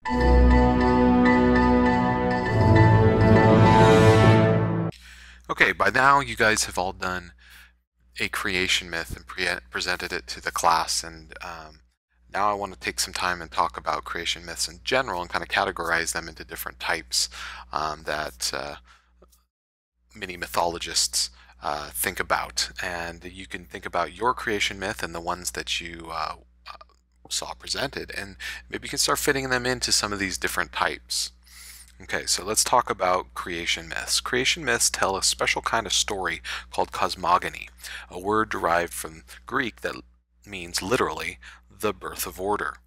Okay, by now you guys have all done a creation myth and presented it to the class, and now I want to take some time and talk about creation myths in general and kind of categorize them into different types that many mythologists think about. And you can think about your creation myth and the ones that you saw presented, and maybe you can start fitting them into some of these different types. Okay, so let's talk about creation myths. Creation myths tell a special kind of story called cosmogony, a word derived from Greek that means literally the birth of order.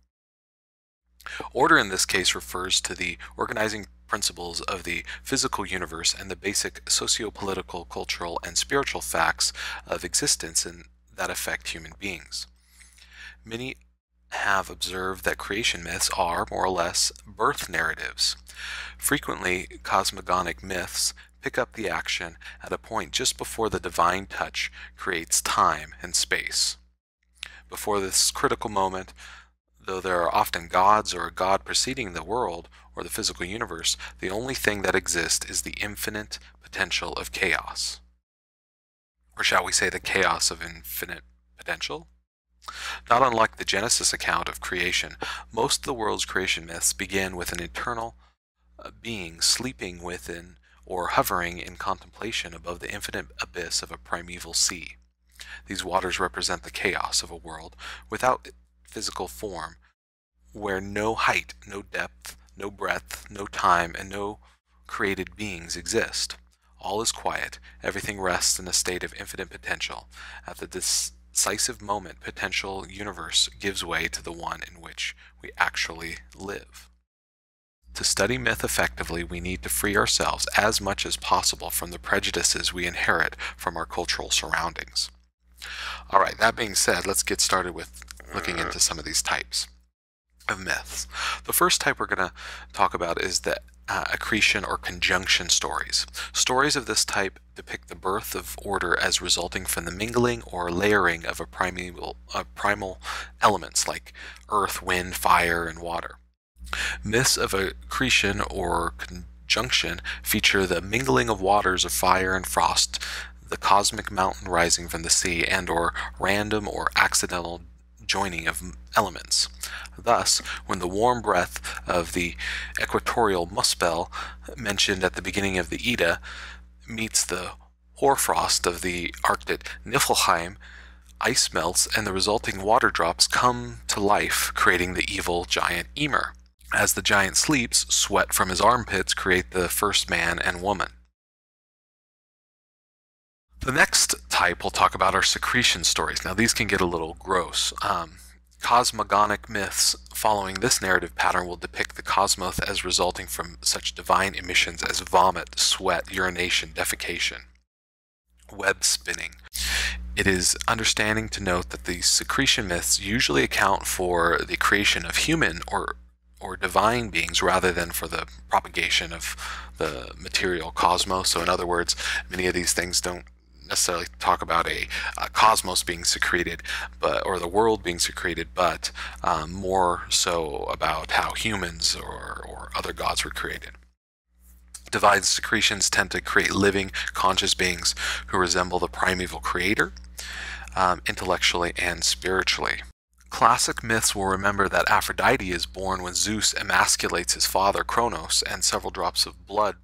Order in this case refers to the organizing principles of the physical universe and the basic socio-political, cultural, and spiritual facts of existence that affect human beings. Many have observed that creation myths are, more or less, birth narratives. Frequently, cosmogonic myths pick up the action at a point just before the divine touch creates time and space. Before this critical moment, though there are often gods or a god preceding the world or the physical universe, the only thing that exists is the infinite potential of chaos. Or shall we say the chaos of infinite potential? Not unlike the Genesis account of creation, most of the world's creation myths begin with an eternal being sleeping within or hovering in contemplation above the infinite abyss of a primeval sea. These waters represent the chaos of a world without physical form, where no height, no depth, no breadth, no time, and no created beings exist. All is quiet, everything rests in a state of infinite potential. At the decisive moment, potential universe gives way to the one in which we actually live. To study myth effectively, we need to free ourselves as much as possible from the prejudices we inherit from our cultural surroundings. All right, that being said, let's get started with looking into some of these types of myths. The first type we're going to talk about is the accretion or conjunction stories. Stories of this type depict the birth of order as resulting from the mingling or layering of primal elements like earth, wind, fire, and water. Myths of accretion or conjunction feature the mingling of waters of fire and frost, the cosmic mountain rising from the sea, and or random or accidental joining of elements. Thus, when the warm breath of the equatorial muspel mentioned at the beginning of the Edda meets the hoarfrost of the Arctic Niflheim, ice melts and the resulting water drops come to life, creating the evil giant Ymir. As the giant sleeps, sweat from his armpits create the first man and woman. The next type we'll talk about are secretion stories. Now these can get a little gross. Cosmogonic myths following this narrative pattern will depict the cosmos as resulting from such divine emissions as vomit, sweat, urination, defecation, web spinning. It is understanding to note that these secretion myths usually account for the creation of human or divine beings rather than for the propagation of the material cosmos. So in other words, many of these things don't necessarily talk about a cosmos being secreted, or the world being secreted, but more so about how humans or other gods were created. Divine secretions tend to create living, conscious beings who resemble the primeval creator, intellectually and spiritually. Classic myths will remember that Aphrodite is born when Zeus emasculates his father Kronos and several drops of blood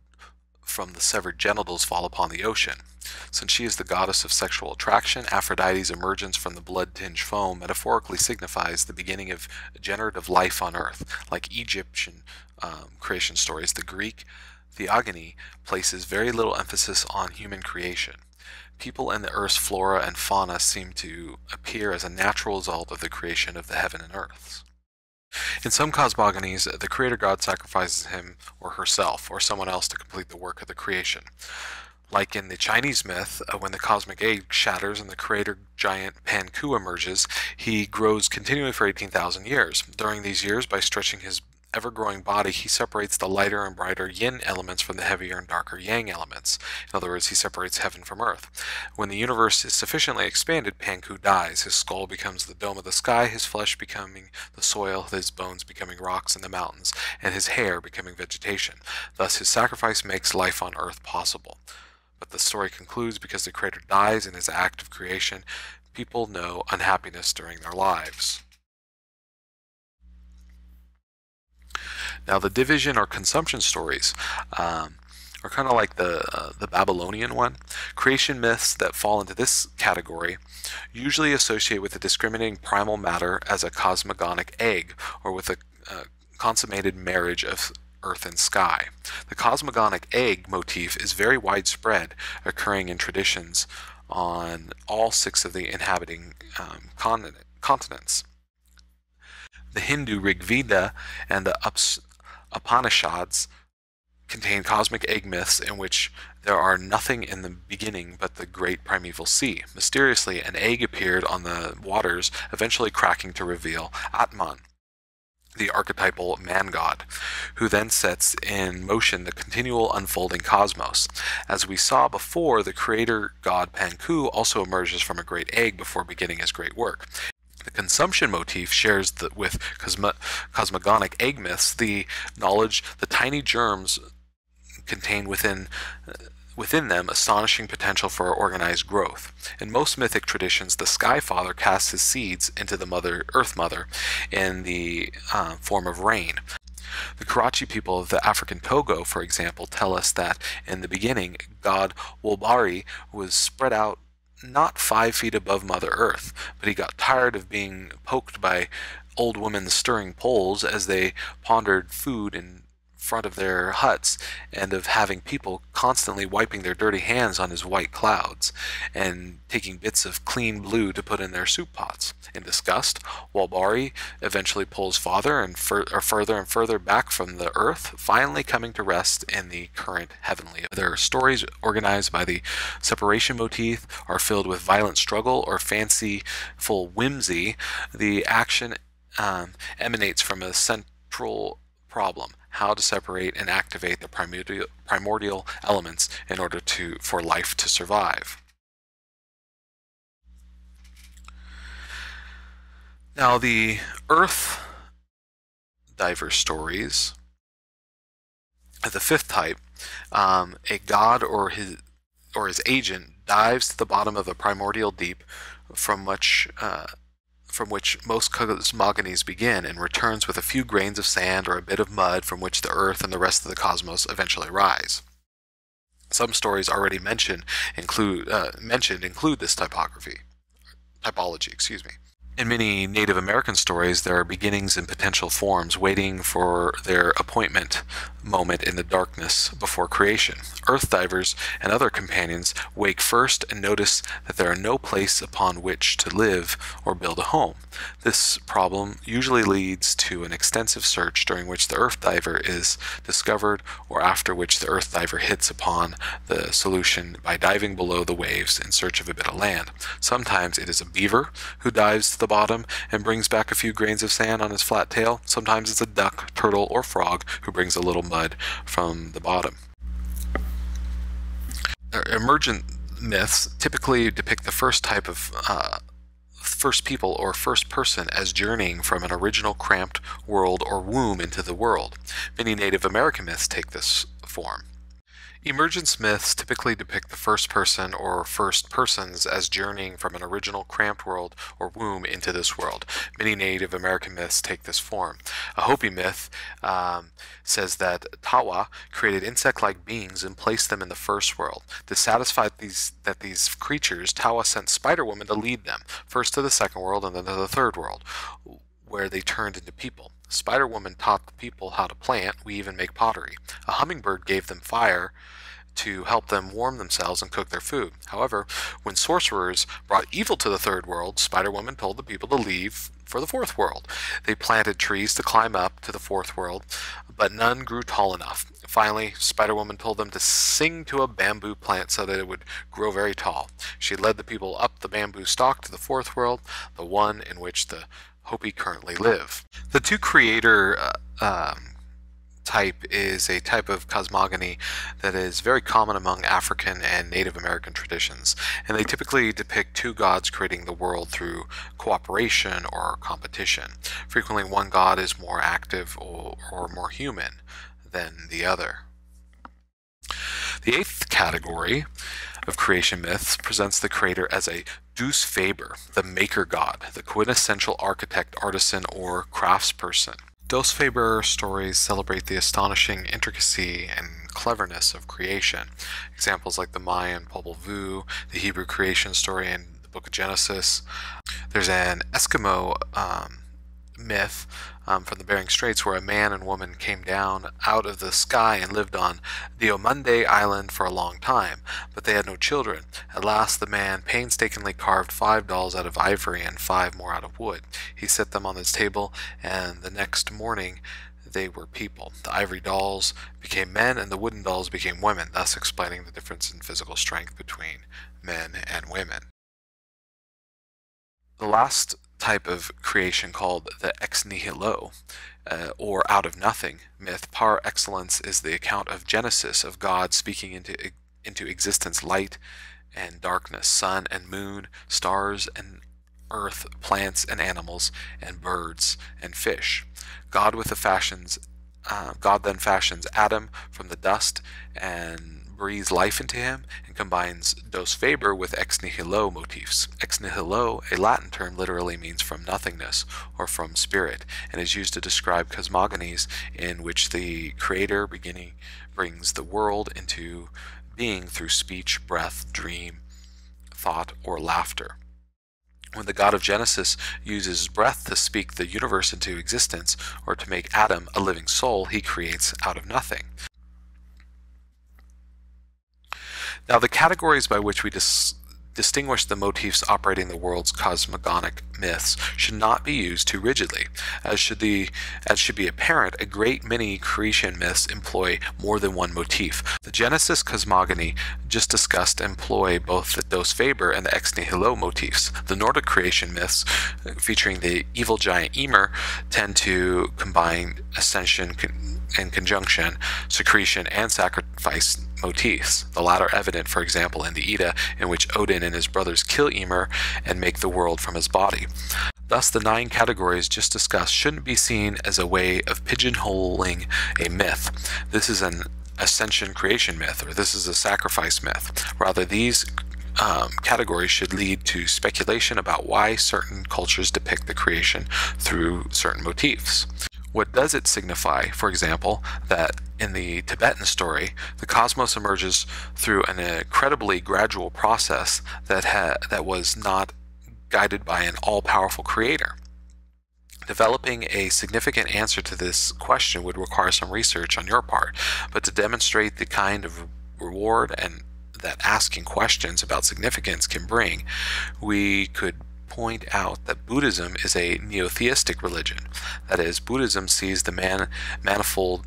from the severed genitals fall upon the ocean. Since she is the goddess of sexual attraction, Aphrodite's emergence from the blood-tinged foam metaphorically signifies the beginning of generative life on Earth. Like Egyptian creation stories, the Greek theogony places very little emphasis on human creation. People and the Earth's flora and fauna seem to appear as a natural result of the creation of the heaven and earths. In some cosmogonies, the creator god sacrifices him or herself or someone else to complete the work of the creation. Like in the Chinese myth, when the cosmic egg shatters and the creator giant Panku emerges, he grows continually for 18,000 years. During these years, by stretching his ever-growing body, he separates the lighter and brighter yin elements from the heavier and darker yang elements. In other words, he separates heaven from earth. When the universe is sufficiently expanded, Panku dies. His skull becomes the dome of the sky, his flesh becoming the soil, his bones becoming rocks in the mountains, and his hair becoming vegetation. Thus, his sacrifice makes life on earth possible. But the story concludes because the creator dies in his act of creation. People know unhappiness during their lives. Now, the division or consumption stories are kind of like the Babylonian one. Creation myths that fall into this category usually associate with the discriminating primal matter as a cosmogonic egg, or with a consummated marriage of earth and sky. The cosmogonic egg motif is very widespread, occurring in traditions on all 6 of the inhabiting continents. The Hindu Rig Veda and the Upanishads contain cosmic egg myths in which there are nothing in the beginning but the great primeval sea. Mysteriously, an egg appeared on the waters, eventually cracking to reveal Atman, the archetypal man-god, who then sets in motion the continual unfolding cosmos. As we saw before, the creator god Panku also emerges from a great egg before beginning his great work. The consumption motif shares with cosmogonic egg myths the knowledge the tiny germs contain within them astonishing potential for organized growth. In most mythic traditions, the Sky Father casts his seeds into the Earth Mother in the form of rain. The Karachi people of the African Togo, for example, tell us that in the beginning, god Wolbari was spread out not 5 feet above Mother Earth, but he got tired of being poked by old women stirring poles as they pondered food in front of their huts, and of having people constantly wiping their dirty hands on his white clouds and taking bits of clean blue to put in their soup pots. In disgust, Walbari eventually pulls further and further back from the earth, finally coming to rest in the current heavenly. Their stories, organized by the separation motif, are filled with violent struggle or fanciful whimsy. The action emanates from a central problem: how to separate and activate the primordial elements in order for life to survive. Now, the Earth diver stories, the 5th type, a god or his agent dives to the bottom of the primordial deep from which most cosmogonies begin, and returns with a few grains of sand or a bit of mud from which the earth and the rest of the cosmos eventually rise. Some stories already mentioned include this typology. In many Native American stories, there are beginnings and potential forms waiting for their appointment moment in the darkness before creation. Earth divers and other companions wake first and notice that there are no place upon which to live or build a home. This problem usually leads to an extensive search, during which the earth diver is discovered, or after which the earth diver hits upon the solution by diving below the waves in search of a bit of land. Sometimes it is a beaver who dives to the bottom and brings back a few grains of sand on his flat tail. Sometimes it's a duck, turtle, or frog who brings a little mud from the bottom. Emergent myths typically depict the first type of first people or first person as journeying from an original cramped world or womb into the world. Many Native American myths take this form. Emergence myths typically depict the first person or first persons as journeying from an original cramped world or womb into this world. Many Native American myths take this form. A Hopi myth says that Tawa created insect-like beings and placed them in the first world. To satisfy these creatures, Tawa sent Spider-Woman to lead them, first to the second world and then to the third world, where they turned into people. Spider-Woman taught the people how to plant, weave, and make pottery. A hummingbird gave them fire to help them warm themselves and cook their food. However, when sorcerers brought evil to the third world, Spider-Woman told the people to leave for the fourth world. They planted trees to climb up to the fourth world, but none grew tall enough. Finally, Spider-Woman told them to sing to a bamboo plant so that it would grow very tall. She led the people up the bamboo stalk to the fourth world, the one in which the Hopi currently live. The two creator type is a type of cosmogony that is very common among African and Native American traditions, and they typically depict two gods creating the world through cooperation or competition. Frequently, one god is more active or more human than the other. The eighth category of creation myths presents the creator as a Deus Faber, the maker god, the quintessential architect, artisan, or craftsperson. Deus Faber stories celebrate the astonishing intricacy and cleverness of creation. Examples like the Mayan Popol Vuh, the Hebrew creation story in the book of Genesis. There's an Eskimo myth from the Bering Straits where a man and woman came down out of the sky and lived on Diomunde Island for a long time, but they had no children. At last the man painstakingly carved 5 dolls out of ivory and 5 more out of wood. He set them on his table, and the next morning they were people. The ivory dolls became men and the wooden dolls became women, thus explaining the difference in physical strength between men and women. The last type of creation, called the ex nihilo, or out of nothing myth, par excellence, is the account of Genesis, of God speaking into existence light and darkness, sun and moon, stars and earth, plants and animals, and birds and fish. God then fashions Adam from the dust and breathes life into him, and combines Deus Faber with ex nihilo motifs. Ex nihilo, a Latin term, literally means from nothingness or from spirit, and is used to describe cosmogonies in which the creator brings the world into being through speech, breath, dream, thought, or laughter. When the God of Genesis uses breath to speak the universe into existence, or to make Adam a living soul, he creates out of nothing. Now, the categories by which we distinguish the motifs operating the world's cosmogonic myths should not be used too rigidly. As should be apparent, a great many creation myths employ more than one motif. The Genesis cosmogony just discussed employ both the Deus Faber and the ex nihilo motifs. The Nordic creation myths, featuring the evil giant Ymir, tend to combine ascension and conjunction, secretion, and sacrifice motifs, the latter evident, for example, in the Edda, in which Odin and his brothers kill Ymir and make the world from his body. Thus, the 9 categories just discussed shouldn't be seen as a way of pigeonholing a myth. This is an ascension creation myth, or this is a sacrifice myth. Rather, these categories should lead to speculation about why certain cultures depict the creation through certain motifs. What does it signify, for example, that in the Tibetan story, the cosmos emerges through an incredibly gradual process that was not guided by an all-powerful creator? Developing a significant answer to this question would require some research on your part, but to demonstrate the kind of reward and that asking questions about significance can bring, we could point out that Buddhism is a neo-theistic religion. That is, Buddhism sees the manifold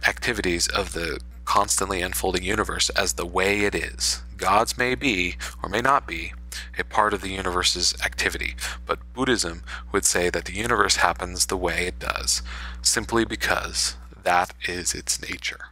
activities of the constantly unfolding universe as the way it is. Gods may be, or may not be, a part of the universe's activity, but Buddhism would say that the universe happens the way it does, simply because that is its nature.